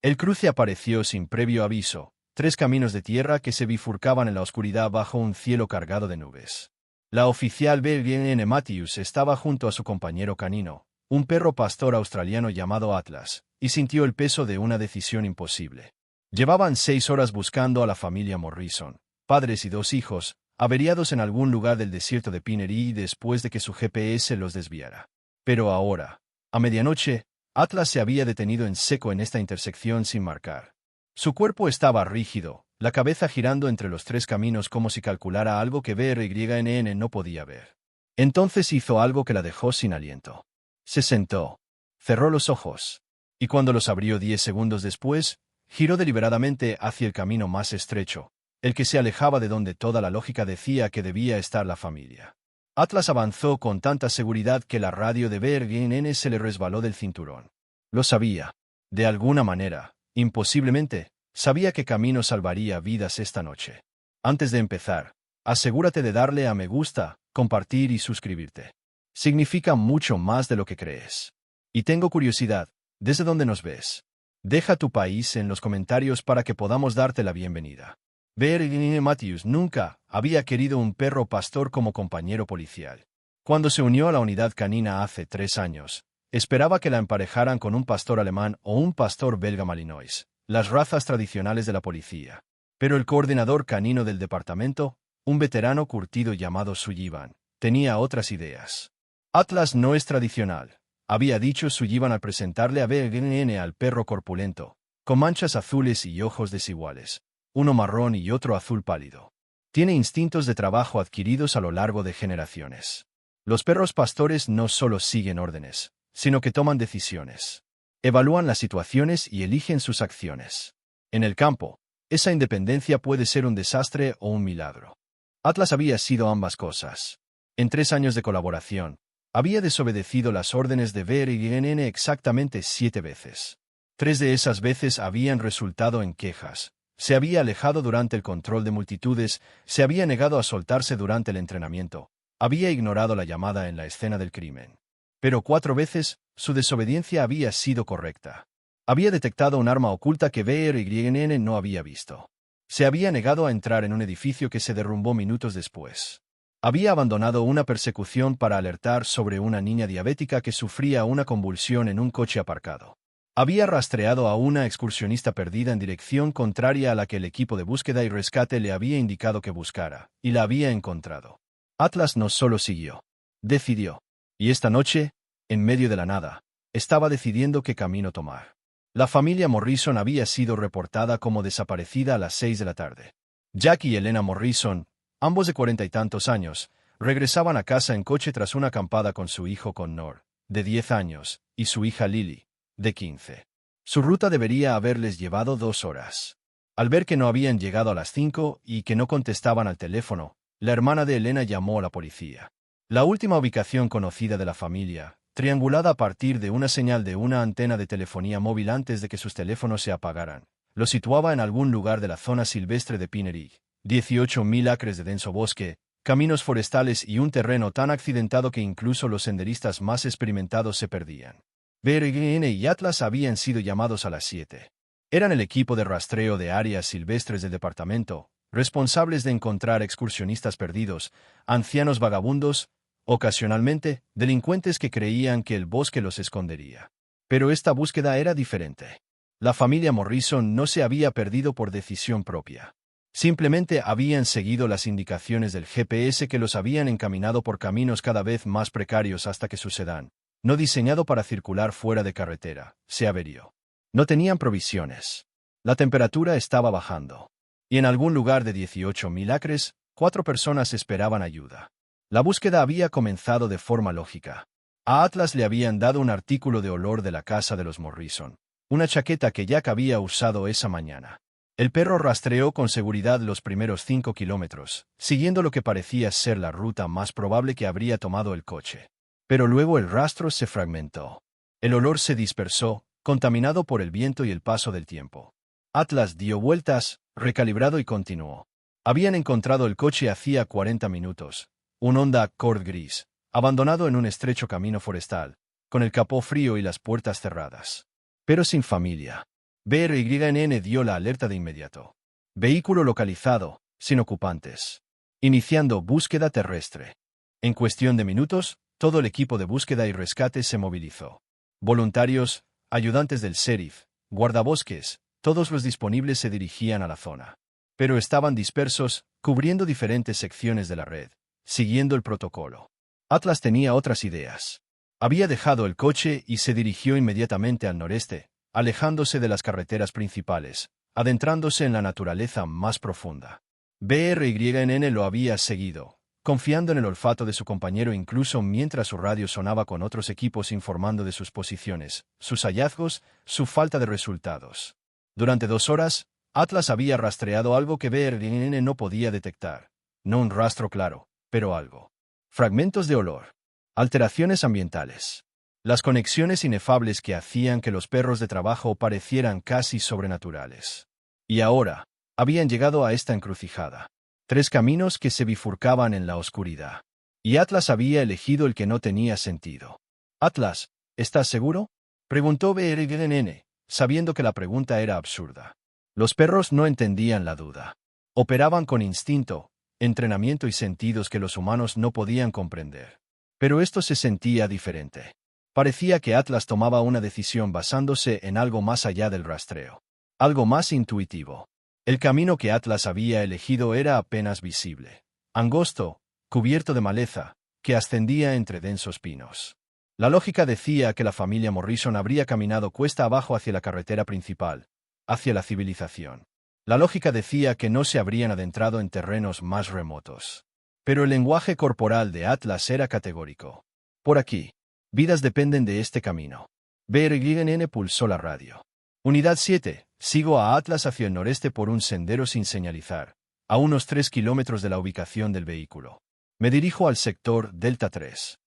El cruce apareció sin previo aviso, 3 caminos de tierra que se bifurcaban en la oscuridad bajo un cielo cargado de nubes. La oficial BNN Matthews estaba junto a su compañero canino, un perro pastor australiano llamado Atlas, y sintió el peso de una decisión imposible. Llevaban 6 horas buscando a la familia Morrison, padres y 2 hijos, averiados en algún lugar del desierto de Pinery después de que su GPS los desviara. Pero ahora, a medianoche, Atlas se había detenido en seco en esta intersección sin marcar. Su cuerpo estaba rígido, la cabeza girando entre los 3 caminos como si calculara algo que BRYNN no podía ver. Entonces hizo algo que la dejó sin aliento. Se sentó, cerró los ojos, y cuando los abrió 10 segundos después, giró deliberadamente hacia el camino más estrecho, el que se alejaba de donde toda la lógica decía que debía estar la familia. Atlas avanzó con tanta seguridad que la radio de BRYNN se le resbaló del cinturón. Lo sabía. De alguna manera, imposiblemente, sabía que Camino salvaría vidas esta noche. Antes de empezar, asegúrate de darle a me gusta, compartir y suscribirte. Significa mucho más de lo que crees. Y tengo curiosidad, ¿desde dónde nos ves? Deja tu país en los comentarios para que podamos darte la bienvenida. BRYNN Matthews nunca había querido un perro pastor como compañero policial. Cuando se unió a la unidad canina hace 3 años, esperaba que la emparejaran con un pastor alemán o un pastor belga malinois, las razas tradicionales de la policía. Pero el coordinador canino del departamento, un veterano curtido llamado Sullivan, tenía otras ideas. Atlas no es tradicional, había dicho Sullivan al presentarle a BRYNN al perro corpulento, con manchas azules y ojos desiguales, uno marrón y otro azul pálido. Tiene instintos de trabajo adquiridos a lo largo de generaciones. Los perros pastores no solo siguen órdenes, sino que toman decisiones. Evalúan las situaciones y eligen sus acciones. En el campo, esa independencia puede ser un desastre o un milagro. Atlas había sido ambas cosas. En 3 años de colaboración, había desobedecido las órdenes de BRYNN exactamente 7 veces. 3 de esas veces habían resultado en quejas. Se había alejado durante el control de multitudes, se había negado a soltarse durante el entrenamiento, había ignorado la llamada en la escena del crimen. Pero 4 veces, su desobediencia había sido correcta. Había detectado un arma oculta que BRYNN no había visto. Se había negado a entrar en un edificio que se derrumbó minutos después. Había abandonado una persecución para alertar sobre una niña diabética que sufría una convulsión en un coche aparcado. Había rastreado a una excursionista perdida en dirección contraria a la que el equipo de búsqueda y rescate le había indicado que buscara, y la había encontrado. Atlas no solo siguió, decidió. Y esta noche, en medio de la nada, estaba decidiendo qué camino tomar. La familia Morrison había sido reportada como desaparecida a las 6 de la tarde. Jack y Elena Morrison, ambos de 40 y tantos años, regresaban a casa en coche tras una acampada con su hijo Connor, de 10 años, y su hija Lily, de 15. Su ruta debería haberles llevado 2 horas. Al ver que no habían llegado a las 5 y que no contestaban al teléfono, la hermana de Elena llamó a la policía. La última ubicación conocida de la familia, triangulada a partir de una señal de una antena de telefonía móvil antes de que sus teléfonos se apagaran, lo situaba en algún lugar de la zona silvestre de Pinery, 18.000 acres de denso bosque, caminos forestales y un terreno tan accidentado que incluso los senderistas más experimentados se perdían. BRYNN y Atlas habían sido llamados a las 7. Eran el equipo de rastreo de áreas silvestres del departamento, responsables de encontrar excursionistas perdidos, ancianos vagabundos, ocasionalmente, delincuentes que creían que el bosque los escondería. Pero esta búsqueda era diferente. La familia Morrison no se había perdido por decisión propia. Simplemente habían seguido las indicaciones del GPS que los habían encaminado por caminos cada vez más precarios hasta que su sedán, no diseñado para circular fuera de carretera, se averió. No tenían provisiones. La temperatura estaba bajando. Y en algún lugar de 18.000 acres, 4 personas esperaban ayuda. La búsqueda había comenzado de forma lógica. A Atlas le habían dado un artículo de olor de la casa de los Morrison, una chaqueta que Jack había usado esa mañana. El perro rastreó con seguridad los primeros 5 kilómetros, siguiendo lo que parecía ser la ruta más probable que habría tomado el coche. Pero luego el rastro se fragmentó. El olor se dispersó, contaminado por el viento y el paso del tiempo. Atlas dio vueltas, recalibrado y continuó. Habían encontrado el coche hacía 40 minutos, un Honda Accord gris, abandonado en un estrecho camino forestal, con el capó frío y las puertas cerradas. Pero sin familia. BRYNN dio la alerta de inmediato. Vehículo localizado, sin ocupantes. Iniciando búsqueda terrestre. En cuestión de minutos, todo el equipo de búsqueda y rescate se movilizó. Voluntarios, ayudantes del sheriff, guardabosques, todos los disponibles se dirigían a la zona. Pero estaban dispersos, cubriendo diferentes secciones de la red, siguiendo el protocolo. Atlas tenía otras ideas. Había dejado el coche y se dirigió inmediatamente al noreste, alejándose de las carreteras principales, adentrándose en la naturaleza más profunda. BRYNN lo había seguido, confiando en el olfato de su compañero incluso mientras su radio sonaba con otros equipos informando de sus posiciones, sus hallazgos, su falta de resultados. Durante 2 horas, Atlas había rastreado algo que BRYNN no podía detectar. No un rastro claro, pero algo. Fragmentos de olor. Alteraciones ambientales. Las conexiones inefables que hacían que los perros de trabajo parecieran casi sobrenaturales. Y ahora, habían llegado a esta encrucijada. 3 caminos que se bifurcaban en la oscuridad. Y Atlas había elegido el que no tenía sentido. Atlas, ¿estás seguro?, preguntó BRYNN, sabiendo que la pregunta era absurda. Los perros no entendían la duda. Operaban con instinto, entrenamiento y sentidos que los humanos no podían comprender. Pero esto se sentía diferente. Parecía que Atlas tomaba una decisión basándose en algo más allá del rastreo. Algo más intuitivo. El camino que Atlas había elegido era apenas visible. Angosto, cubierto de maleza, que ascendía entre densos pinos. La lógica decía que la familia Morrison habría caminado cuesta abajo hacia la carretera principal, hacia la civilización. La lógica decía que no se habrían adentrado en terrenos más remotos. Pero el lenguaje corporal de Atlas era categórico. Por aquí. Vidas dependen de este camino. BRYNN pulsó la radio. Unidad 7, sigo a Atlas hacia el noreste por un sendero sin señalizar, a unos 3 kilómetros de la ubicación del vehículo. Me dirijo al sector Delta 3.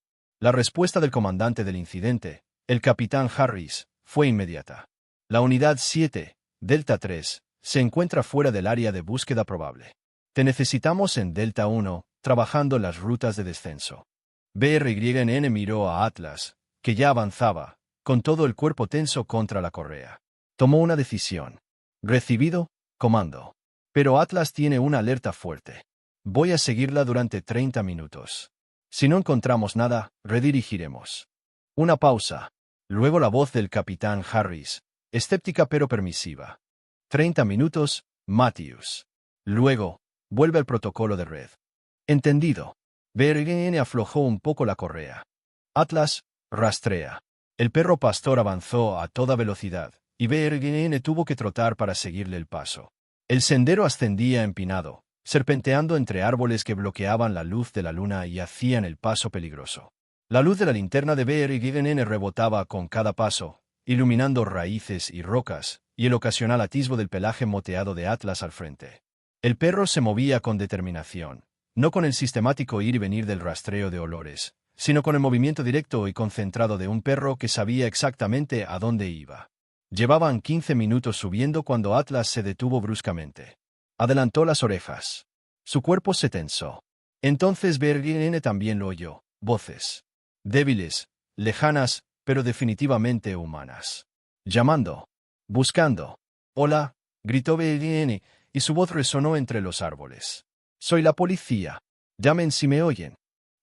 La respuesta del comandante del incidente, el capitán Harris, fue inmediata. La unidad 7, Delta 3, se encuentra fuera del área de búsqueda probable. Te necesitamos en Delta 1, trabajando las rutas de descenso. BRYNN miró a Atlas, que ya avanzaba, con todo el cuerpo tenso contra la correa. Tomó una decisión. Recibido, comando. Pero Atlas tiene una alerta fuerte. Voy a seguirla durante 30 minutos. Si no encontramos nada, redirigiremos. Una pausa. Luego la voz del capitán Harris, escéptica pero permisiva. 30 minutos, Matthews. Luego, vuelve al protocolo de red. Entendido. BRYNN aflojó un poco la correa. Atlas, rastrea. El perro pastor avanzó a toda velocidad, y BRYNN tuvo que trotar para seguirle el paso. El sendero ascendía empinado, serpenteando entre árboles que bloqueaban la luz de la luna y hacían el paso peligroso. La luz de la linterna de BRYNN rebotaba con cada paso, iluminando raíces y rocas, y el ocasional atisbo del pelaje moteado de Atlas al frente. El perro se movía con determinación, no con el sistemático ir y venir del rastreo de olores, sino con el movimiento directo y concentrado de un perro que sabía exactamente a dónde iba. Llevaban 15 minutos subiendo cuando Atlas se detuvo bruscamente. Adelantó las orejas. Su cuerpo se tensó. Entonces BRYNN también lo oyó. Voces. Débiles, lejanas, pero definitivamente humanas. Llamando. Buscando. Hola, gritó BRYNN, y su voz resonó entre los árboles. Soy la policía. Llamen si me oyen.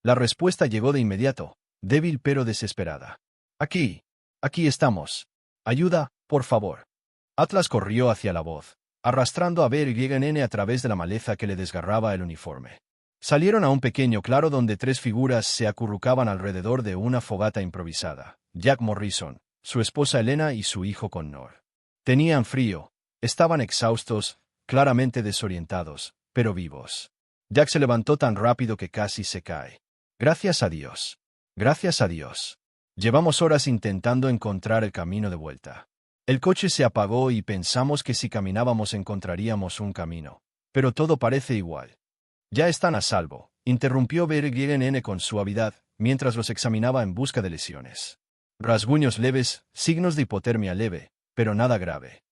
La respuesta llegó de inmediato, débil pero desesperada. Aquí estamos. Ayuda, por favor. Atlas corrió hacia la voz, arrastrando a BRYNN a través de la maleza que le desgarraba el uniforme. Salieron a un pequeño claro donde 3 figuras se acurrucaban alrededor de una fogata improvisada. Jack Morrison, su esposa Elena y su hijo Connor. Tenían frío, estaban exhaustos, claramente desorientados, pero vivos. Jack se levantó tan rápido que casi se cae. Gracias a Dios. Gracias a Dios. Llevamos horas intentando encontrar el camino de vuelta. El coche se apagó y pensamos que si caminábamos encontraríamos un camino. Pero todo parece igual. Ya están a salvo, interrumpió BRYNN con suavidad, mientras los examinaba en busca de lesiones. Rasguños leves, signos de hipotermia leve, pero nada grave.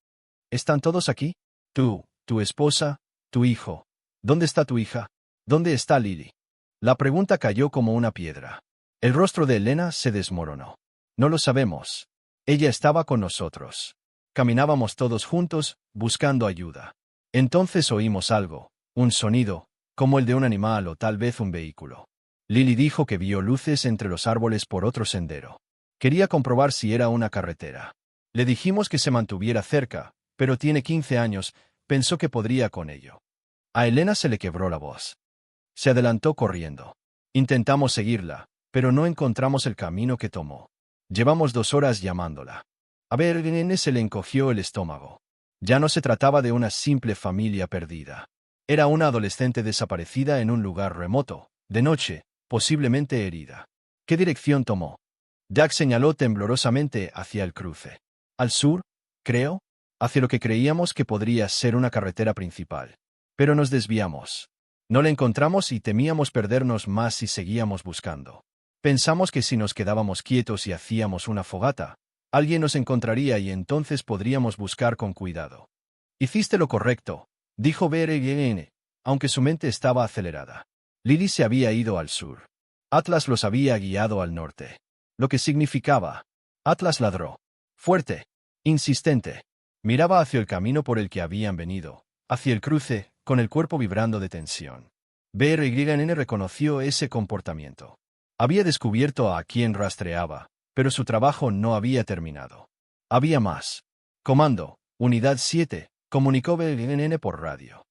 ¿Están todos aquí? Tú, tu esposa, tu hijo. ¿Dónde está tu hija? ¿Dónde está Lily? La pregunta cayó como una piedra. El rostro de Elena se desmoronó. No lo sabemos. Ella estaba con nosotros. Caminábamos todos juntos, buscando ayuda. Entonces oímos algo, un sonido, como el de un animal o tal vez un vehículo. Lily dijo que vio luces entre los árboles por otro sendero. Quería comprobar si era una carretera. Le dijimos que se mantuviera cerca, pero tiene 15 años, pensó que podría con ello. A Elena se le quebró la voz. Se adelantó corriendo. Intentamos seguirla, pero no encontramos el camino que tomó. Llevamos 2 horas llamándola. A Bergene se le encogió el estómago. Ya no se trataba de una simple familia perdida. Era una adolescente desaparecida en un lugar remoto, de noche, posiblemente herida. ¿Qué dirección tomó? Jack señaló temblorosamente hacia el cruce. Al sur, creo, hacia lo que creíamos que podría ser una carretera principal. Pero nos desviamos. No la encontramos y temíamos perdernos más si seguíamos buscando. Pensamos que si nos quedábamos quietos y hacíamos una fogata, alguien nos encontraría y entonces podríamos buscar con cuidado. Hiciste lo correcto, dijo Bergene, aunque su mente estaba acelerada. Lily se había ido al sur. Atlas los había guiado al norte. Lo que significaba. Atlas ladró. Fuerte. Insistente. Miraba hacia el camino por el que habían venido, hacia el cruce, con el cuerpo vibrando de tensión. Bergene reconoció ese comportamiento. Había descubierto a quien rastreaba, pero su trabajo no había terminado. Había más. Comando, Unidad 7, comunicó Bergene por radio.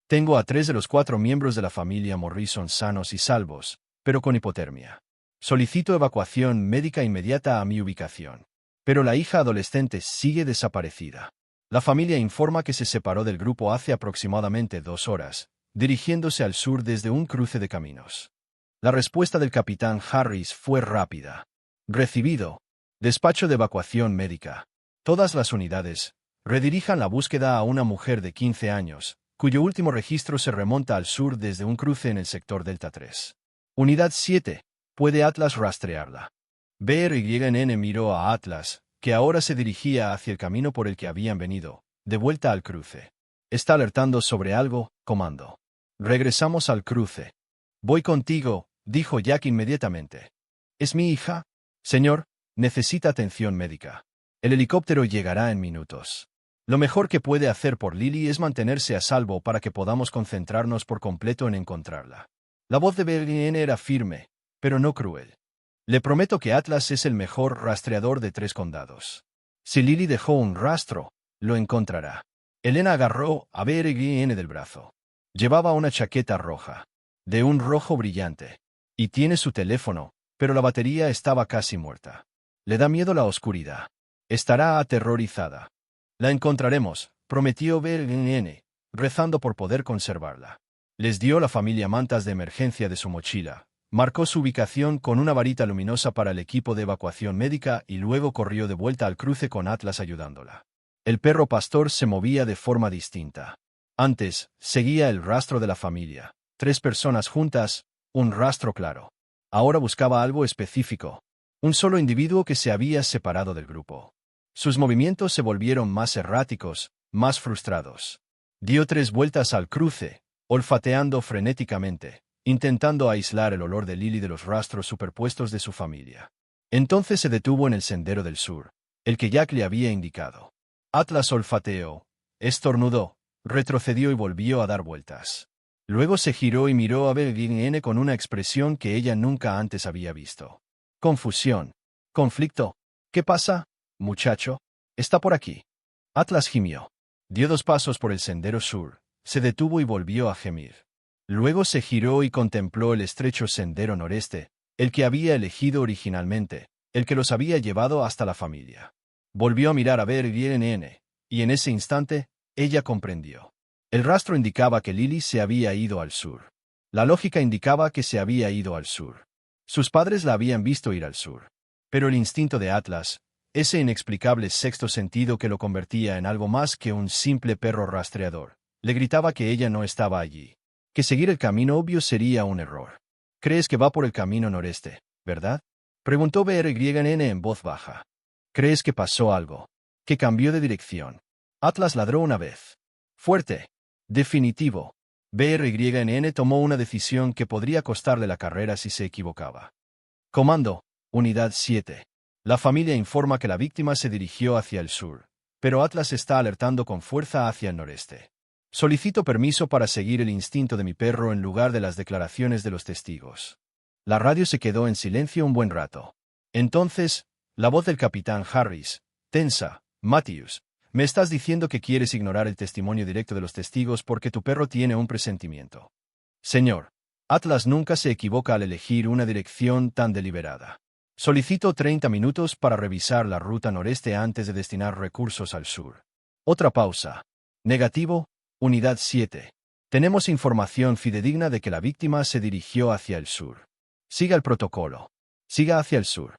Tengo a 3 de los 4 miembros de la familia Morrison sanos y salvos, pero con hipotermia. Solicito evacuación médica inmediata a mi ubicación. Pero la hija adolescente sigue desaparecida. La familia informa que se separó del grupo hace aproximadamente 2 horas, dirigiéndose al sur desde un cruce de caminos. La respuesta del capitán Harris fue rápida. Recibido. Despacho de evacuación médica. Todas las unidades redirijan la búsqueda a una mujer de 15 años, cuyo último registro se remonta al sur desde un cruce en el sector Delta 3. Unidad 7. ¿Puede Atlas rastrearla? Bergene miró a Atlas, que ahora se dirigía hacia el camino por el que habían venido, de vuelta al cruce. Está alertando sobre algo, comando. Regresamos al cruce. Voy contigo, dijo Jack inmediatamente. ¿Es mi hija? Señor, necesita atención médica. El helicóptero llegará en minutos. Lo mejor que puede hacer por Lily es mantenerse a salvo para que podamos concentrarnos por completo en encontrarla. La voz de Bergene era firme, pero no cruel. Le prometo que Atlas es el mejor rastreador de 3 condados. Si Lily dejó un rastro, lo encontrará. Elena agarró a Bergene del brazo. Llevaba una chaqueta roja, de un rojo brillante, y tiene su teléfono, pero la batería estaba casi muerta. Le da miedo la oscuridad. Estará aterrorizada. La encontraremos, prometió Bergene, rezando por poder conservarla. Les dio la familia mantas de emergencia de su mochila. Marcó su ubicación con una varita luminosa para el equipo de evacuación médica y luego corrió de vuelta al cruce con Atlas ayudándola. El perro pastor se movía de forma distinta. Antes, seguía el rastro de la familia. 3 personas juntas, un rastro claro. Ahora buscaba algo específico. Un solo individuo que se había separado del grupo. Sus movimientos se volvieron más erráticos, más frustrados. Dio 3 vueltas al cruce, olfateando frenéticamente, intentando aislar el olor de Lily de los rastros superpuestos de su familia. Entonces se detuvo en el sendero del sur, el que Jack le había indicado. Atlas olfateó, estornudó, retrocedió y volvió a dar vueltas. Luego se giró y miró a Bergene con una expresión que ella nunca antes había visto. Confusión. Conflicto. ¿Qué pasa, muchacho? Está por aquí. Atlas gimió. Dio 2 pasos por el sendero sur, se detuvo y volvió a gemir. Luego se giró y contempló el estrecho sendero noreste, el que había elegido originalmente, el que los había llevado hasta la familia. Volvió a mirar a Bergene, y en ese instante, ella comprendió. El rastro indicaba que Lily se había ido al sur. La lógica indicaba que se había ido al sur. Sus padres la habían visto ir al sur. Pero el instinto de Atlas, ese inexplicable sexto sentido que lo convertía en algo más que un simple perro rastreador, le gritaba que ella no estaba allí. Que seguir el camino obvio sería un error. ¿Crees que va por el camino noreste, verdad? Preguntó Bergene en voz baja. ¿Crees que pasó algo? Que cambió de dirección. Atlas ladró una vez. Fuerte. Definitivo. Bergene tomó una decisión que podría costarle la carrera si se equivocaba. Comando, Unidad 7. La familia informa que la víctima se dirigió hacia el sur. pero Atlas está alertando con fuerza hacia el noreste. Solicito permiso para seguir el instinto de mi perro en lugar de las declaraciones de los testigos. La radio se quedó en silencio un buen rato. Entonces, la voz del capitán Harris, tensa: Matthews, me estás diciendo que quieres ignorar el testimonio directo de los testigos porque tu perro tiene un presentimiento. Señor, Atlas nunca se equivoca al elegir una dirección tan deliberada. Solicito 30 minutos para revisar la ruta noreste antes de destinar recursos al sur. Otra pausa. Negativo, Unidad 7. Tenemos información fidedigna de que la víctima se dirigió hacia el sur. Siga el protocolo. Siga hacia el sur.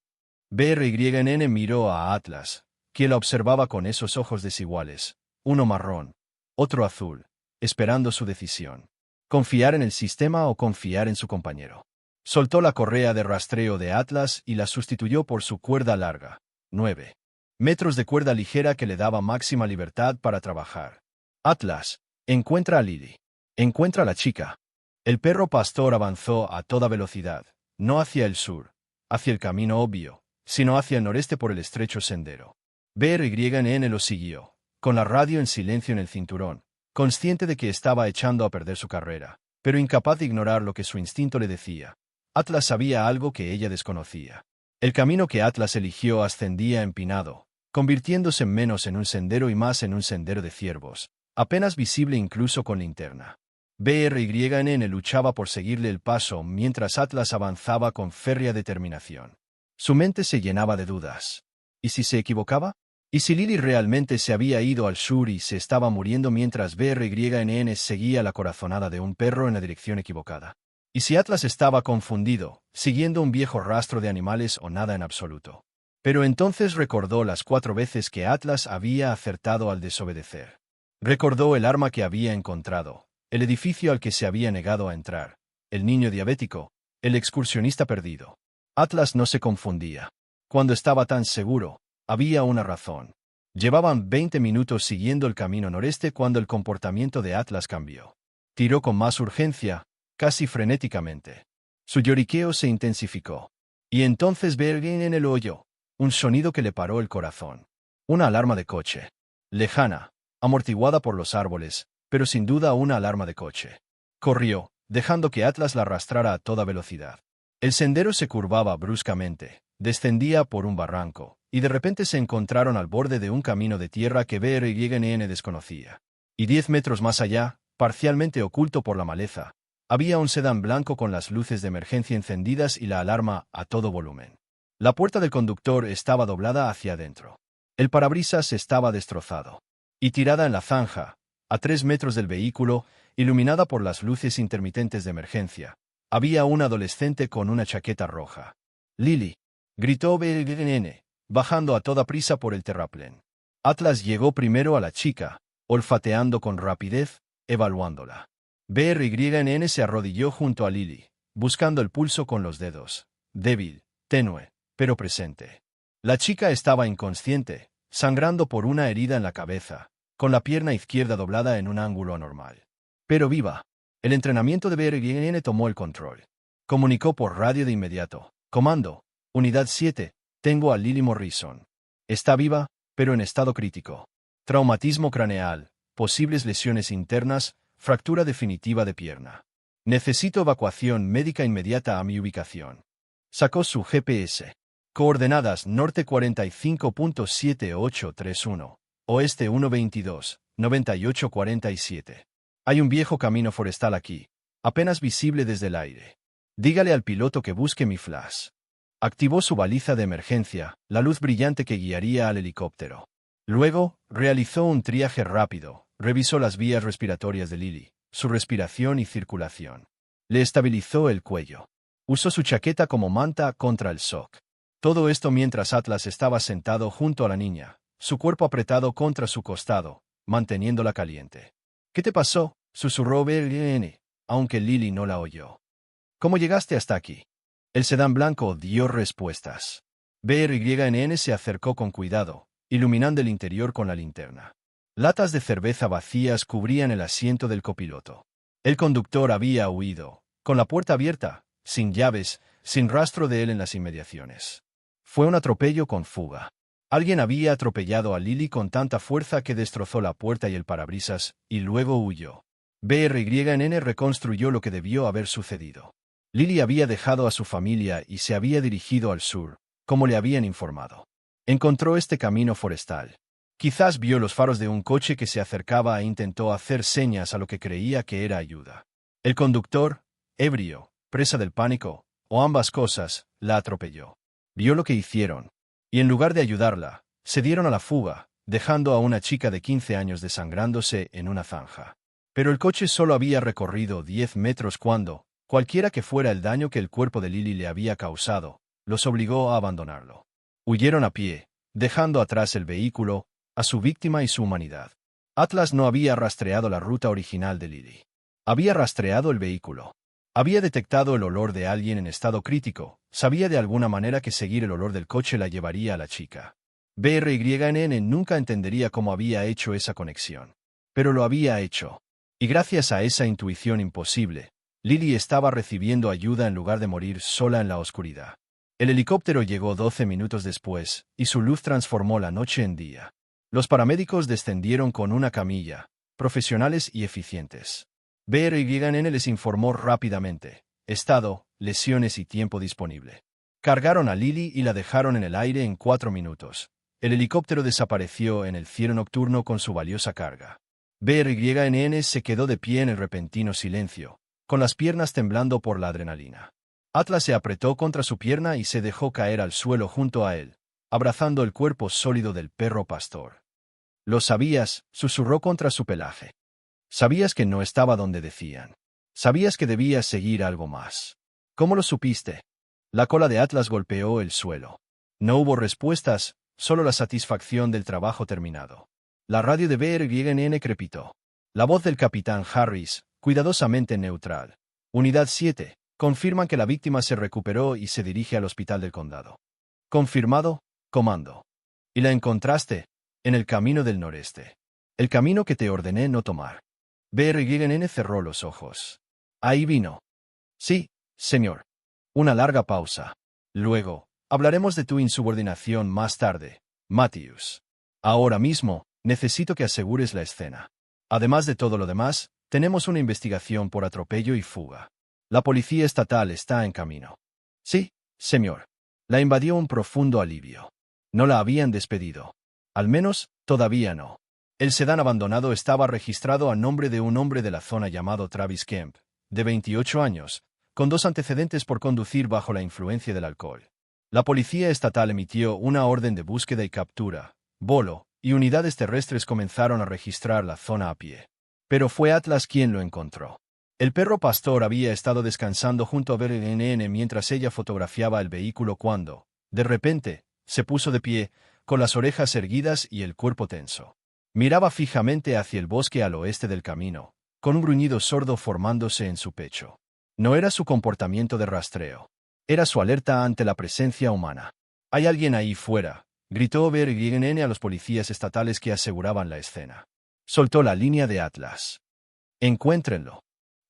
BRYNN miró a Atlas, quien la observaba con esos ojos desiguales, uno marrón, otro azul, esperando su decisión. ¿Confiar en el sistema o confiar en su compañero? Soltó la correa de rastreo de Atlas y la sustituyó por su cuerda larga, 9 metros de cuerda ligera que le daba máxima libertad para trabajar. Atlas, encuentra a Lily. Encuentra a la chica. El perro pastor avanzó a toda velocidad, no hacia el sur, hacia el camino obvio, sino hacia el noreste por el estrecho sendero. BRYNN lo siguió, con la radio en silencio en el cinturón, consciente de que estaba echando a perder su carrera, pero incapaz de ignorar lo que su instinto le decía. Atlas sabía algo que ella desconocía. El camino que Atlas eligió ascendía empinado, convirtiéndose menos en un sendero y más en un sendero de ciervos, apenas visible incluso con linterna. BRYNN luchaba por seguirle el paso mientras Atlas avanzaba con férrea determinación. Su mente se llenaba de dudas. ¿Y si se equivocaba? ¿Y si Lily realmente se había ido al sur y se estaba muriendo mientras BRYNN seguía la corazonada de un perro en la dirección equivocada? ¿Y si Atlas estaba confundido, siguiendo un viejo rastro de animales o nada en absoluto? Pero entonces recordó las 4 veces que Atlas había acertado al desobedecer. Recordó el arma que había encontrado, el edificio al que se había negado a entrar, el niño diabético, el excursionista perdido. Atlas no se confundía. Cuando estaba tan seguro, había una razón. Llevaban 20 minutos siguiendo el camino noreste cuando el comportamiento de Atlas cambió. Tiró con más urgencia, casi frenéticamente. Su lloriqueo se intensificó. Y entonces BRYNN lo oyó, un sonido que le paró el corazón. Una alarma de coche. Lejana, amortiguada por los árboles, pero sin duda una alarma de coche. Corrió, dejando que Atlas la arrastrara a toda velocidad. El sendero se curvaba bruscamente, descendía por un barranco, y de repente se encontraron al borde de un camino de tierra que BRYNN desconocía. Y 10 metros más allá, parcialmente oculto por la maleza, había un sedán blanco con las luces de emergencia encendidas y la alarma a todo volumen. La puerta del conductor estaba doblada hacia adentro. El parabrisas estaba destrozado. Y tirada en la zanja, a 3 metros del vehículo, iluminada por las luces intermitentes de emergencia, había un adolescente con una chaqueta roja. «Lily», gritó BRYNN, bajando a toda prisa por el terraplén. Atlas llegó primero a la chica, olfateando con rapidez, evaluándola. BRYNN se arrodilló junto a Lily, buscando el pulso con los dedos, débil, tenue, pero presente. La chica estaba inconsciente, sangrando por una herida en la cabeza, con la pierna izquierda doblada en un ángulo anormal. Pero viva. El entrenamiento de BRYNN tomó el control. Comunicó por radio de inmediato. «Comando, Unidad 7, tengo a Lily Morrison. Está viva, pero en estado crítico. Traumatismo craneal, posibles lesiones internas, fractura definitiva de pierna. Necesito evacuación médica inmediata a mi ubicación». Sacó su GPS. Coordenadas norte 45.7831, oeste 122, 9847. Hay un viejo camino forestal aquí, apenas visible desde el aire. Dígale al piloto que busque mi flash. Activó su baliza de emergencia, la luz brillante que guiaría al helicóptero. Luego, realizó un triaje rápido, revisó las vías respiratorias de Lily, su respiración y circulación. Le estabilizó el cuello. Usó su chaqueta como manta contra el shock. Todo esto mientras Atlas estaba sentado junto a la niña, su cuerpo apretado contra su costado, manteniéndola caliente. «¿Qué te pasó?», susurró BRYNN, aunque Lily no la oyó. «¿Cómo llegaste hasta aquí?». El sedán blanco dio respuestas. BRYNN se acercó con cuidado, iluminando el interior con la linterna. Latas de cerveza vacías cubrían el asiento del copiloto. El conductor había huido, con la puerta abierta, sin llaves, sin rastro de él en las inmediaciones. Fue un atropello con fuga. Alguien había atropellado a Lily con tanta fuerza que destrozó la puerta y el parabrisas, y luego huyó. BRYNN reconstruyó lo que debió haber sucedido. Lily había dejado a su familia y se había dirigido al sur, como le habían informado. Encontró este camino forestal. Quizás vio los faros de un coche que se acercaba e intentó hacer señas a lo que creía que era ayuda. El conductor, ebrio, presa del pánico, o ambas cosas, la atropelló. Vio lo que hicieron, y en lugar de ayudarla, se dieron a la fuga, dejando a una chica de 15 años desangrándose en una zanja. Pero el coche solo había recorrido 10 metros cuando, cualquiera que fuera el daño que el cuerpo de Lily le había causado, los obligó a abandonarlo. Huyeron a pie, dejando atrás el vehículo, a su víctima y su humanidad. Atlas no había rastreado la ruta original de Lily. Había rastreado el vehículo. Había detectado el olor de alguien en estado crítico, sabía de alguna manera que seguir el olor del coche la llevaría a la chica. BRYNN nunca entendería cómo había hecho esa conexión. Pero lo había hecho. Y gracias a esa intuición imposible, Lily estaba recibiendo ayuda en lugar de morir sola en la oscuridad. El helicóptero llegó 12 minutos después, y su luz transformó la noche en día. Los paramédicos descendieron con una camilla, profesionales y eficientes. BRYNN les informó rápidamente: estado, lesiones y tiempo disponible. Cargaron a Lily y la dejaron en el aire en 4 minutos. El helicóptero desapareció en el cielo nocturno con su valiosa carga. BRYNN se quedó de pie en el repentino silencio, con las piernas temblando por la adrenalina. Atlas se apretó contra su pierna y se dejó caer al suelo junto a él, abrazando el cuerpo sólido del perro pastor. «Lo sabías», susurró contra su pelaje. «Sabías que no estaba donde decían. Sabías que debías seguir algo más. ¿Cómo lo supiste?» La cola de Atlas golpeó el suelo. No hubo respuestas, solo la satisfacción del trabajo terminado. La radio de BRYNN crepitó. La voz del capitán Harris, cuidadosamente neutral. Unidad 7, confirman que la víctima se recuperó y se dirige al hospital del condado. Confirmado, comando. ¿Y la encontraste? En el camino del noreste. El camino que te ordené no tomar. BRYNN cerró los ojos. Ahí vino. Sí, señor. Una larga pausa. Luego, hablaremos de tu insubordinación más tarde, Matthews. Ahora mismo, necesito que asegures la escena. Además de todo lo demás, tenemos una investigación por atropello y fuga. La policía estatal está en camino. Sí, señor. La invadió un profundo alivio. No la habían despedido. Al menos, todavía no. El sedán abandonado estaba registrado a nombre de un hombre de la zona llamado Travis Kemp, de 28 años, con 2 antecedentes por conducir bajo la influencia del alcohol. La policía estatal emitió una orden de búsqueda y captura, Bolo, y unidades terrestres comenzaron a registrar la zona a pie. Pero fue Atlas quien lo encontró. El perro pastor había estado descansando junto a BRYNN mientras ella fotografiaba el vehículo cuando, de repente, se puso de pie, con las orejas erguidas y el cuerpo tenso. Miraba fijamente hacia el bosque al oeste del camino, con un gruñido sordo formándose en su pecho. No era su comportamiento de rastreo. Era su alerta ante la presencia humana. «Hay alguien ahí fuera», gritó BRYNN a los policías estatales que aseguraban la escena. Soltó la línea de Atlas. «Encuéntrenlo».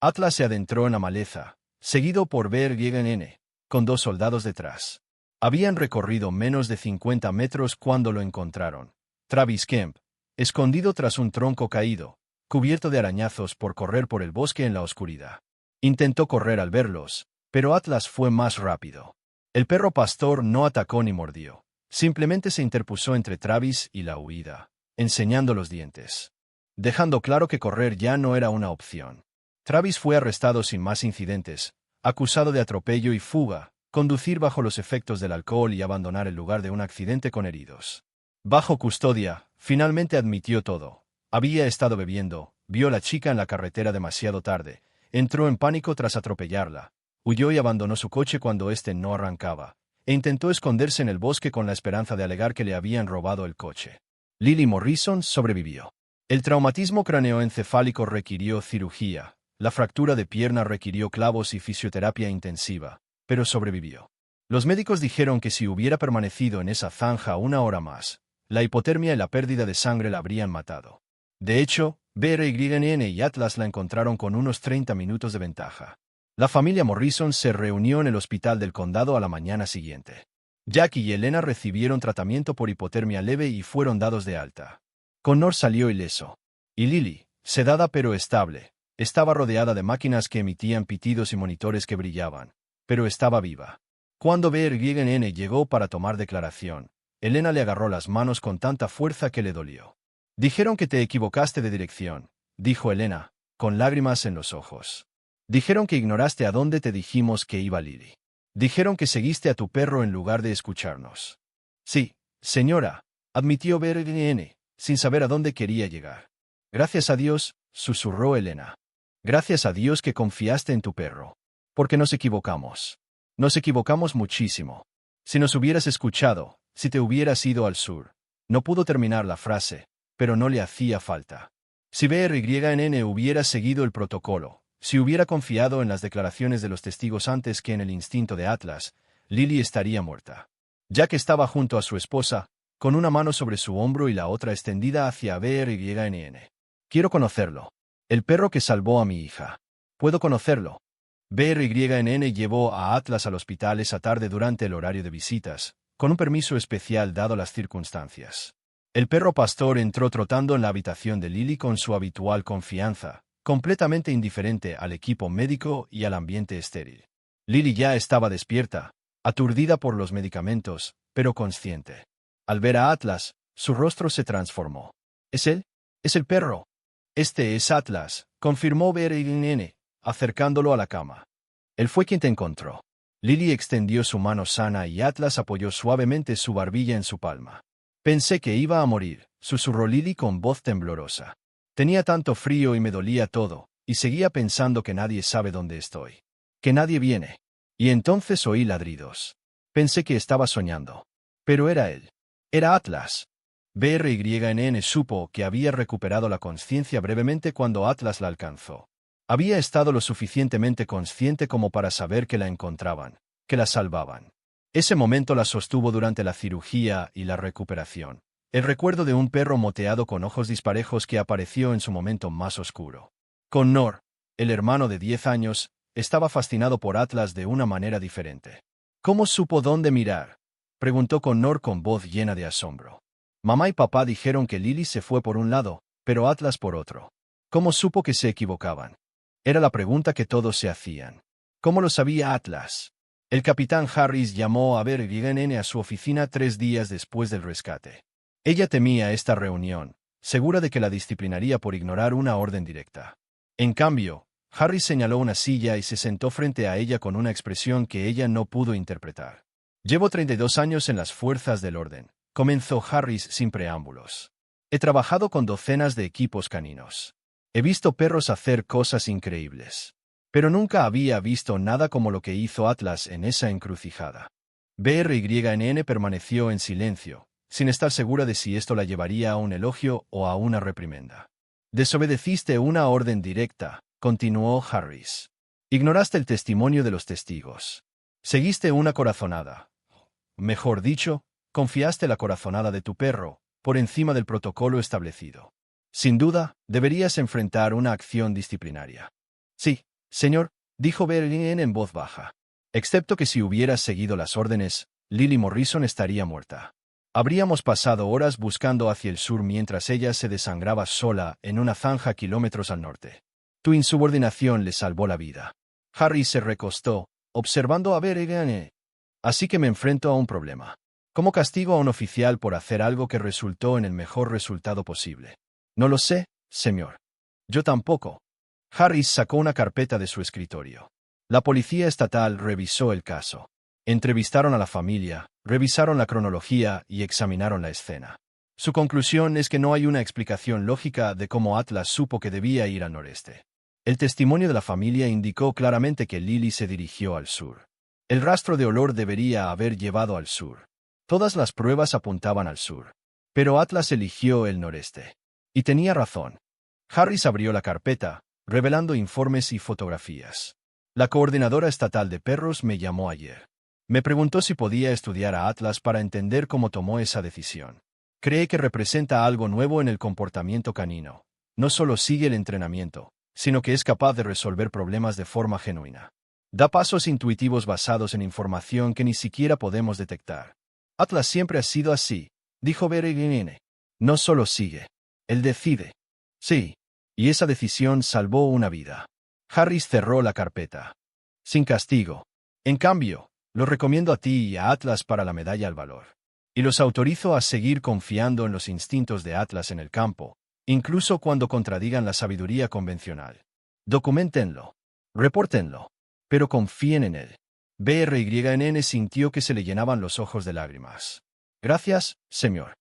Atlas se adentró en la maleza, seguido por BRYNN, con 2 soldados detrás. Habían recorrido menos de 50 metros cuando lo encontraron. Travis Kemp, escondido tras un tronco caído, cubierto de arañazos por correr por el bosque en la oscuridad. Intentó correr al verlos, pero Atlas fue más rápido. El perro pastor no atacó ni mordió. Simplemente se interpuso entre Travis y la huida, enseñando los dientes, dejando claro que correr ya no era una opción. Travis fue arrestado sin más incidentes, acusado de atropello y fuga, conducir bajo los efectos del alcohol y abandonar el lugar de un accidente con heridos. Bajo custodia, finalmente admitió todo. Había estado bebiendo, vio a la chica en la carretera demasiado tarde, entró en pánico tras atropellarla, huyó y abandonó su coche cuando éste no arrancaba, e intentó esconderse en el bosque con la esperanza de alegar que le habían robado el coche. Lily Morrison sobrevivió. El traumatismo craneoencefálico requirió cirugía, la fractura de pierna requirió clavos y fisioterapia intensiva, pero sobrevivió. Los médicos dijeron que si hubiera permanecido en esa zanja 1 hora más, la hipotermia y la pérdida de sangre la habrían matado. De hecho, BRYNN y Atlas la encontraron con unos 30 minutos de ventaja. La familia Morrison se reunió en el hospital del condado a la mañana siguiente. Jack y Elena recibieron tratamiento por hipotermia leve y fueron dados de alta. Connor salió ileso. Y Lily, sedada pero estable, estaba rodeada de máquinas que emitían pitidos y monitores que brillaban, pero estaba viva. Cuando BRYN llegó para tomar declaración, Elena le agarró las manos con tanta fuerza que le dolió. Dijeron que te equivocaste de dirección, dijo Elena, con lágrimas en los ojos. Dijeron que ignoraste a dónde te dijimos que iba Lily. Dijeron que seguiste a tu perro en lugar de escucharnos. Sí, señora, admitió BRN, sin saber a dónde quería llegar. Gracias a Dios, susurró Elena. Gracias a Dios que confiaste en tu perro. Porque nos equivocamos. Nos equivocamos muchísimo. Si nos hubieras escuchado, si te hubieras ido al sur. No pudo terminar la frase, pero no le hacía falta. Si BRYN hubiera seguido el protocolo, si hubiera confiado en las declaraciones de los testigos antes que en el instinto de Atlas, Lily estaría muerta. Jack estaba junto a su esposa, con una mano sobre su hombro y la otra extendida hacia BRYN. Quiero conocerlo. El perro que salvó a mi hija. Puedo conocerlo. BRYN llevó a Atlas al hospital esa tarde durante el horario de visitas, con un permiso especial dado las circunstancias. El perro pastor entró trotando en la habitación de Lily con su habitual confianza, completamente indiferente al equipo médico y al ambiente estéril. Lily ya estaba despierta, aturdida por los medicamentos, pero consciente. Al ver a Atlas, su rostro se transformó. ¿Es él? ¿Es el perro? Este es Atlas, confirmó BRYN, acercándolo a la cama. Él fue quien te encontró. Lily extendió su mano sana y Atlas apoyó suavemente su barbilla en su palma. Pensé que iba a morir, susurró Lily con voz temblorosa. Tenía tanto frío y me dolía todo, y seguía pensando que nadie sabe dónde estoy. Que nadie viene. Y entonces oí ladridos. Pensé que estaba soñando. Pero era él. Era Atlas. BRYN supo que había recuperado la conciencia brevemente cuando Atlas la alcanzó. Había estado lo suficientemente consciente como para saber que la encontraban, que la salvaban. Ese momento la sostuvo durante la cirugía y la recuperación. El recuerdo de un perro moteado con ojos disparejos que apareció en su momento más oscuro. Connor, el hermano de 10 años, estaba fascinado por Atlas de una manera diferente. ¿Cómo supo dónde mirar?, preguntó Connor con voz llena de asombro. Mamá y papá dijeron que Lily se fue por un lado, pero Atlas por otro. ¿Cómo supo que se equivocaban? Era la pregunta que todos se hacían. ¿Cómo lo sabía Atlas? El capitán Harris llamó a BRYN a su oficina 3 días después del rescate. Ella temía esta reunión, segura de que la disciplinaría por ignorar una orden directa. En cambio, Harris señaló una silla y se sentó frente a ella con una expresión que ella no pudo interpretar. Llevo 32 años en las fuerzas del orden, comenzó Harris sin preámbulos. He trabajado con docenas de equipos caninos. He visto perros hacer cosas increíbles. Pero nunca había visto nada como lo que hizo Atlas en esa encrucijada. BRYN permaneció en silencio, sin estar segura de si esto la llevaría a un elogio o a una reprimenda. Desobedeciste una orden directa, continuó Harris. Ignoraste el testimonio de los testigos. Seguiste una corazonada. Mejor dicho, confiaste la corazonada de tu perro, por encima del protocolo establecido. Sin duda, deberías enfrentar una acción disciplinaria. Sí, señor, dijo BRYN en voz baja. Excepto que si hubieras seguido las órdenes, Lily Morrison estaría muerta. Habríamos pasado horas buscando hacia el sur mientras ella se desangraba sola en una zanja kilómetros al norte. Tu insubordinación le salvó la vida. Harry se recostó, observando a BRYN. Así que me enfrento a un problema. ¿Cómo castigo a un oficial por hacer algo que resultó en el mejor resultado posible? No lo sé, señor. Yo tampoco. Harris sacó una carpeta de su escritorio. La policía estatal revisó el caso. Entrevistaron a la familia, revisaron la cronología y examinaron la escena. Su conclusión es que no hay una explicación lógica de cómo Atlas supo que debía ir al noreste. El testimonio de la familia indicó claramente que Lily se dirigió al sur. El rastro de olor debería haber llevado al sur. Todas las pruebas apuntaban al sur. Pero Atlas eligió el noreste. Y tenía razón. Harris abrió la carpeta, revelando informes y fotografías. La coordinadora estatal de perros me llamó ayer. Me preguntó si podía estudiar a Atlas para entender cómo tomó esa decisión. Cree que representa algo nuevo en el comportamiento canino. No solo sigue el entrenamiento, sino que es capaz de resolver problemas de forma genuina. Da pasos intuitivos basados en información que ni siquiera podemos detectar. Atlas siempre ha sido así, dijo Berginen. No solo sigue. Él decide. Sí. Y esa decisión salvó una vida. Harris cerró la carpeta. Sin castigo. En cambio, lo recomiendo a ti y a Atlas para la medalla al valor. Y los autorizo a seguir confiando en los instintos de Atlas en el campo, incluso cuando contradigan la sabiduría convencional. Documentenlo. Repórtenlo. Pero confíen en él. BRYNN sintió que se le llenaban los ojos de lágrimas. Gracias, señor.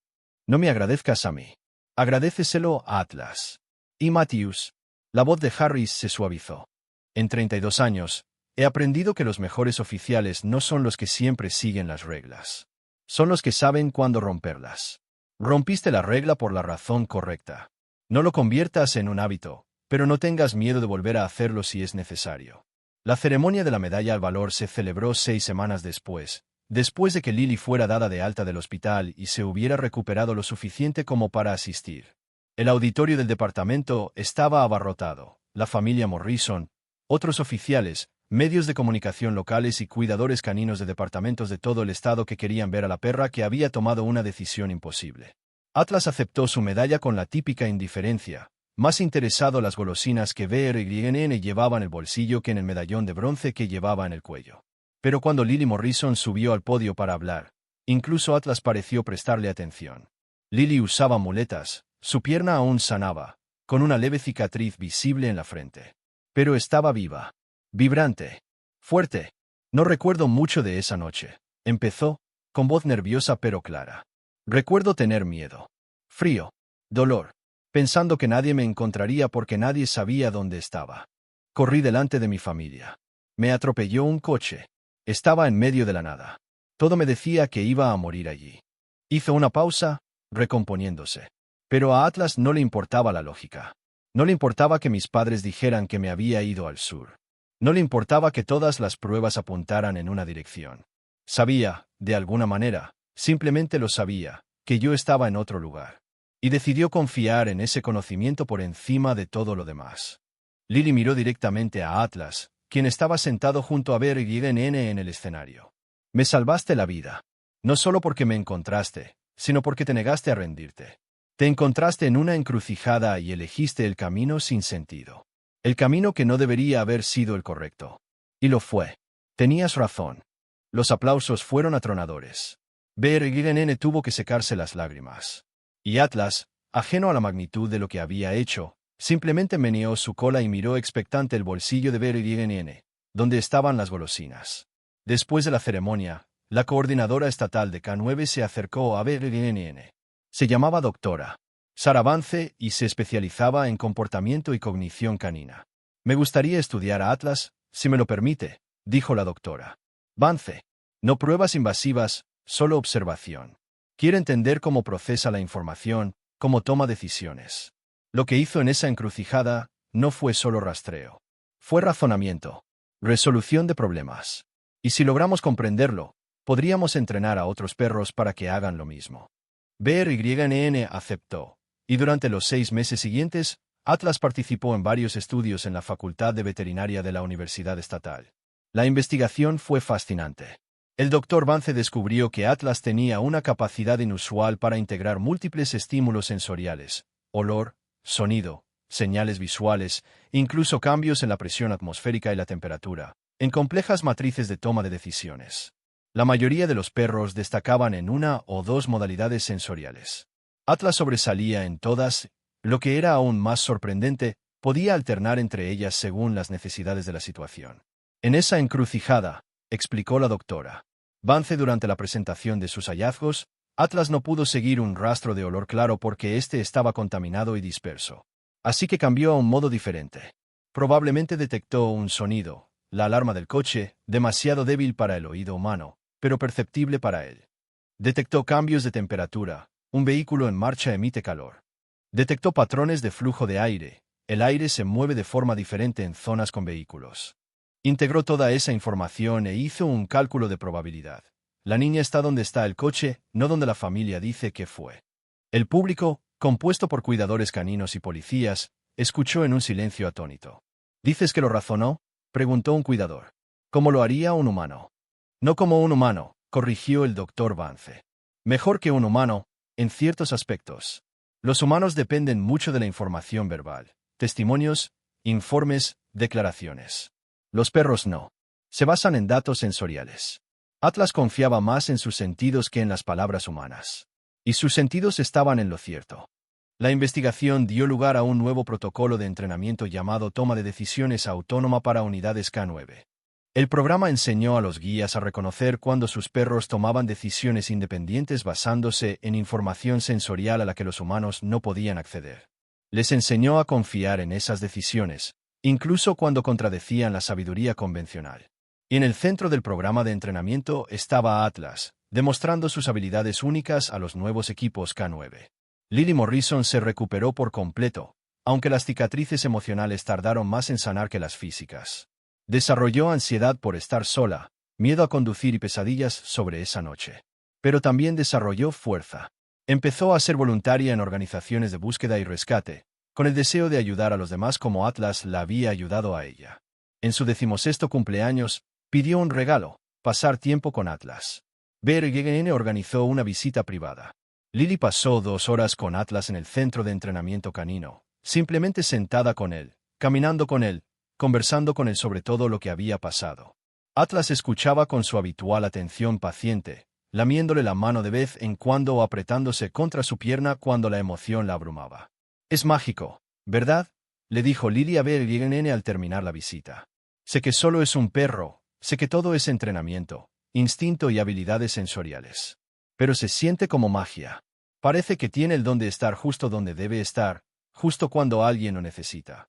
No me agradezcas a mí. Agradéceselo a Atlas. Y Matthews. La voz de Harris se suavizó. En 32 años, he aprendido que los mejores oficiales no son los que siempre siguen las reglas. Son los que saben cuándo romperlas. Rompiste la regla por la razón correcta. No lo conviertas en un hábito, pero no tengas miedo de volver a hacerlo si es necesario. La ceremonia de la medalla al valor se celebró 6 semanas después de que Lily fuera dada de alta del hospital y se hubiera recuperado lo suficiente como para asistir. El auditorio del departamento estaba abarrotado. La familia Morrison, otros oficiales, medios de comunicación locales y cuidadores caninos de departamentos de todo el estado que querían ver a la perra que había tomado una decisión imposible. Atlas aceptó su medalla con la típica indiferencia, más interesado en las golosinas que BRYNN llevaba en el bolsillo que en el medallón de bronce que llevaba en el cuello. Pero cuando Lily Morrison subió al podio para hablar, incluso Atlas pareció prestarle atención. Lily usaba muletas, su pierna aún sanaba, con una leve cicatriz visible en la frente. Pero estaba viva. Vibrante. Fuerte. No recuerdo mucho de esa noche. Empezó, con voz nerviosa pero clara. Recuerdo tener miedo. Frío. Dolor. Pensando que nadie me encontraría porque nadie sabía dónde estaba. Corrí delante de mi familia. Me atropelló un coche. Estaba en medio de la nada. Todo me decía que iba a morir allí. Hizo una pausa, recomponiéndose. Pero a Atlas no le importaba la lógica. No le importaba que mis padres dijeran que me había ido al sur. No le importaba que todas las pruebas apuntaran en una dirección. Sabía, de alguna manera, simplemente lo sabía, que yo estaba en otro lugar. Y decidió confiar en ese conocimiento por encima de todo lo demás. Lily miró directamente a Atlas, quien estaba sentado junto a BRYNN en el escenario. Me salvaste la vida. No solo porque me encontraste, sino porque te negaste a rendirte. Te encontraste en una encrucijada y elegiste el camino sin sentido. El camino que no debería haber sido el correcto. Y lo fue. Tenías razón. Los aplausos fueron atronadores. BRYNN tuvo que secarse las lágrimas. Y Atlas, ajeno a la magnitud de lo que había hecho, simplemente meneó su cola y miró expectante el bolsillo de BRYNN, donde estaban las golosinas. Después de la ceremonia, la coordinadora estatal de K9 se acercó a BRYNN. Se llamaba doctora Sara Vance y se especializaba en comportamiento y cognición canina. Me gustaría estudiar a Atlas, si me lo permite, dijo la doctora Vance. No pruebas invasivas, solo observación. Quiere entender cómo procesa la información, cómo toma decisiones. Lo que hizo en esa encrucijada no fue solo rastreo. Fue razonamiento. Resolución de problemas. Y si logramos comprenderlo, podríamos entrenar a otros perros para que hagan lo mismo. BRYNN aceptó. Y durante los 6 meses siguientes, Atlas participó en varios estudios en la Facultad de Veterinaria de la Universidad Estatal. La investigación fue fascinante. El Dr. Vance descubrió que Atlas tenía una capacidad inusual para integrar múltiples estímulos sensoriales, olor, sonido, señales visuales, incluso cambios en la presión atmosférica y la temperatura, en complejas matrices de toma de decisiones. La mayoría de los perros destacaban en una o dos modalidades sensoriales. Atlas sobresalía en todas, lo que era aún más sorprendente, podía alternar entre ellas según las necesidades de la situación. En esa encrucijada, explicó la doctora Vance durante la presentación de sus hallazgos, Atlas no pudo seguir un rastro de olor claro porque éste estaba contaminado y disperso. Así que cambió a un modo diferente. Probablemente detectó un sonido, la alarma del coche, demasiado débil para el oído humano, pero perceptible para él. Detectó cambios de temperatura, un vehículo en marcha emite calor. Detectó patrones de flujo de aire, el aire se mueve de forma diferente en zonas con vehículos. Integró toda esa información e hizo un cálculo de probabilidad. La niña está donde está el coche, no donde la familia dice que fue. El público, compuesto por cuidadores caninos y policías, escuchó en un silencio atónito. ¿Dices que lo razonó?, preguntó un cuidador. como lo haría un humano. No como un humano, corrigió el doctor Vance. Mejor que un humano, en ciertos aspectos. Los humanos dependen mucho de la información verbal, testimonios, informes, declaraciones. Los perros no. Se basan en datos sensoriales. Atlas confiaba más en sus sentidos que en las palabras humanas. Y sus sentidos estaban en lo cierto. La investigación dio lugar a un nuevo protocolo de entrenamiento llamado Toma de Decisiones Autónoma para Unidades K9. El programa enseñó a los guías a reconocer cuando sus perros tomaban decisiones independientes basándose en información sensorial a la que los humanos no podían acceder. Les enseñó a confiar en esas decisiones, incluso cuando contradecían la sabiduría convencional. Y en el centro del programa de entrenamiento estaba Atlas, demostrando sus habilidades únicas a los nuevos equipos K9. Lily Morrison se recuperó por completo, aunque las cicatrices emocionales tardaron más en sanar que las físicas. Desarrolló ansiedad por estar sola, miedo a conducir y pesadillas sobre esa noche. Pero también desarrolló fuerza. Empezó a ser voluntaria en organizaciones de búsqueda y rescate, con el deseo de ayudar a los demás como Atlas la había ayudado a ella. En su 16º cumpleaños, pidió un regalo, pasar tiempo con Atlas. BRGN organizó una visita privada. Lily pasó 2 horas con Atlas en el centro de entrenamiento canino, simplemente sentada con él, caminando con él, conversando con él sobre todo lo que había pasado. Atlas escuchaba con su habitual atención paciente, lamiéndole la mano de vez en cuando o apretándose contra su pierna cuando la emoción la abrumaba. «Es mágico, ¿verdad?», le dijo Lily a BRGN al terminar la visita. «Sé que solo es un perro, sé que todo es entrenamiento, instinto y habilidades sensoriales. Pero se siente como magia. Parece que tiene el don de estar justo donde debe estar, justo cuando alguien lo necesita».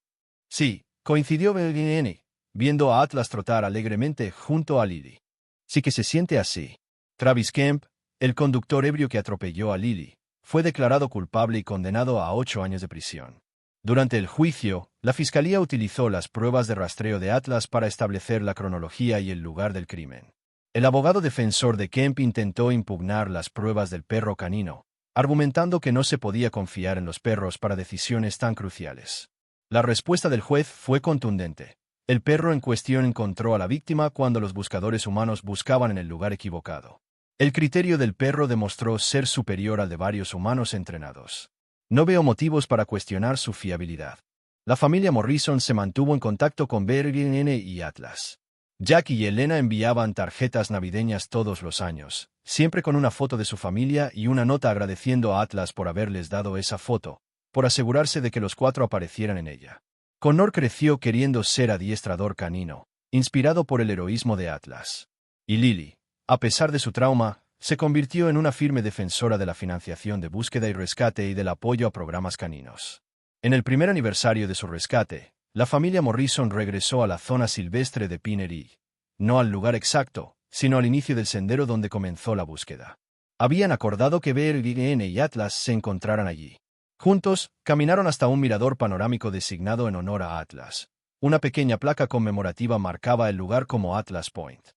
«Sí», coincidió BRGN, viendo a Atlas trotar alegremente junto a Lily. «Sí que se siente así». Travis Kemp, el conductor ebrio que atropelló a Lily, fue declarado culpable y condenado a 8 años de prisión. Durante el juicio, la fiscalía utilizó las pruebas de rastreo de Atlas para establecer la cronología y el lugar del crimen. El abogado defensor de Kemp intentó impugnar las pruebas del perro canino, argumentando que no se podía confiar en los perros para decisiones tan cruciales. La respuesta del juez fue contundente. El perro en cuestión encontró a la víctima cuando los buscadores humanos buscaban en el lugar equivocado. El criterio del perro demostró ser superior al de varios humanos entrenados. No veo motivos para cuestionar su fiabilidad. La familia Morrison se mantuvo en contacto con BRGN y Atlas. Jack y Elena enviaban tarjetas navideñas todos los años, siempre con una foto de su familia y una nota agradeciendo a Atlas por haberles dado esa foto, por asegurarse de que los 4 aparecieran en ella. Connor creció queriendo ser adiestrador canino, inspirado por el heroísmo de Atlas. Y Lily, a pesar de su trauma, se convirtió en una firme defensora de la financiación de búsqueda y rescate y del apoyo a programas caninos. En el primer aniversario de su rescate, la familia Morrison regresó a la zona silvestre de Pinery, no al lugar exacto, sino al inicio del sendero donde comenzó la búsqueda. Habían acordado que BRGN y Atlas se encontraran allí. Juntos, caminaron hasta un mirador panorámico designado en honor a Atlas. Una pequeña placa conmemorativa marcaba el lugar como Atlas Point.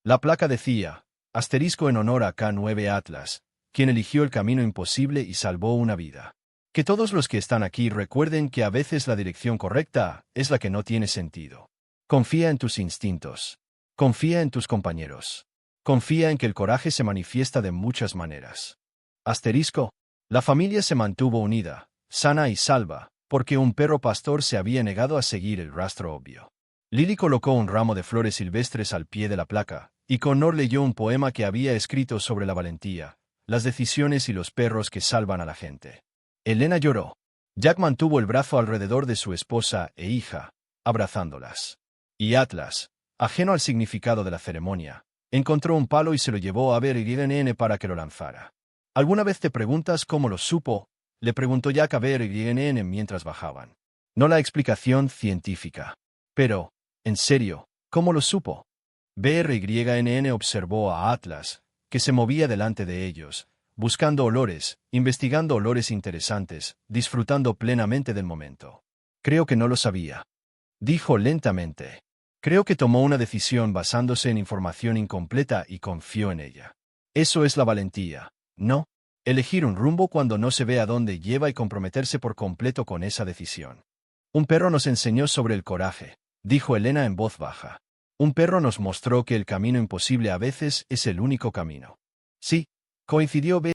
La placa decía, asterisco en honor a K9 Atlas, quien eligió el camino imposible y salvó una vida. Que todos los que están aquí recuerden que a veces la dirección correcta es la que no tiene sentido. Confía en tus instintos. Confía en tus compañeros. Confía en que el coraje se manifiesta de muchas maneras. Asterisco. La familia se mantuvo unida, sana y salva, porque un perro pastor se había negado a seguir el rastro obvio. Lily colocó un ramo de flores silvestres al pie de la placa, y Connor leyó un poema que había escrito sobre la valentía, las decisiones y los perros que salvan a la gente. Elena lloró. Jack mantuvo el brazo alrededor de su esposa e hija, abrazándolas. Y Atlas, ajeno al significado de la ceremonia, encontró un palo y se lo llevó a BRGN para que lo lanzara. ¿Alguna vez te preguntas cómo lo supo?, le preguntó Jack a BRGN mientras bajaban. No la explicación científica. Pero, en serio, ¿cómo lo supo? BRYNN observó a Atlas, que se movía delante de ellos, buscando olores, investigando olores interesantes, disfrutando plenamente del momento. Creo que no lo sabía. Dijo lentamente. Creo que tomó una decisión basándose en información incompleta y confió en ella. Eso es la valentía, ¿no? Elegir un rumbo cuando no se ve a dónde lleva y comprometerse por completo con esa decisión. Un perro nos enseñó sobre el coraje, dijo Elena en voz baja. Un perro nos mostró que el camino imposible a veces es el único camino. Sí, coincidió B.